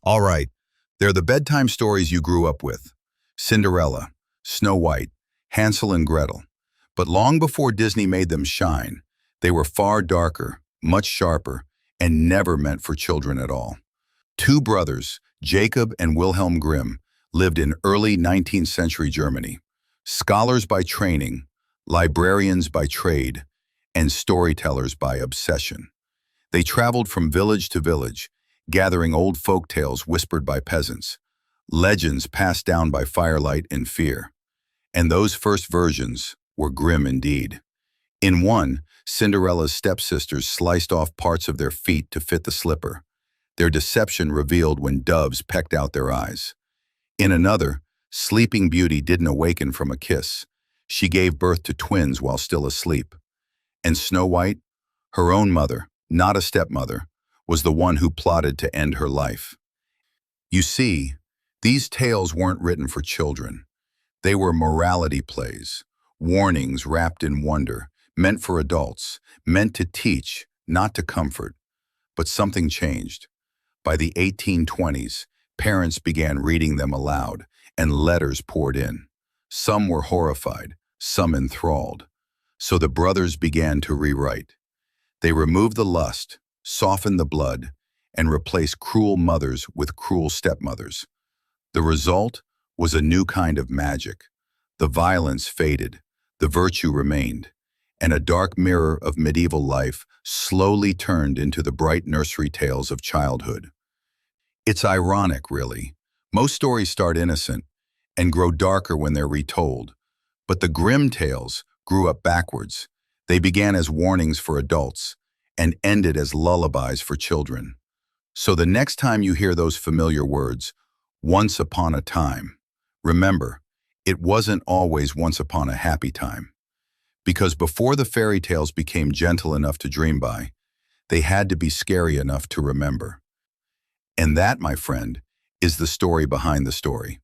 All right, they're the bedtime stories you grew up with. Cinderella, Snow White, Hansel and Gretel. But long before Disney made them shine, they were far darker, much sharper, and never meant for children at all. Two brothers, Jacob and Wilhelm Grimm, lived in early 19th century Germany. Scholars by training, librarians by trade, and storytellers by obsession. They traveled from village to village, gathering old folk tales whispered by peasants, legends passed down by firelight and fear. And those first versions were grim indeed. In one, Cinderella's stepsisters sliced off parts of their feet to fit the slipper, their deception revealed when doves pecked out their eyes. In another, Sleeping Beauty didn't awaken from a kiss. She gave birth to twins while still asleep. And Snow White, her own mother, not a stepmother, was the one who plotted to end her life. You see, these tales weren't written for children. They were morality plays, warnings wrapped in wonder, meant for adults, meant to teach, not to comfort. But something changed. By the 1820s, parents began reading them aloud, and letters poured in. Some were horrified, some enthralled. So the brothers began to rewrite. They removed the lust, softened the blood, and replaced cruel mothers with cruel stepmothers. The result was a new kind of magic. The violence faded, the virtue remained, and a dark mirror of medieval life slowly turned into the bright nursery tales of childhood. It's ironic, really. Most stories start innocent and grow darker when they're retold. But the Grimm tales grew up backwards. They began as warnings for adults and ended as lullabies for children. So the next time you hear those familiar words, once upon a time, remember, it wasn't always once upon a happy time. Because before the fairy tales became gentle enough to dream by, they had to be scary enough to remember. And that, my friend, is the story behind the story.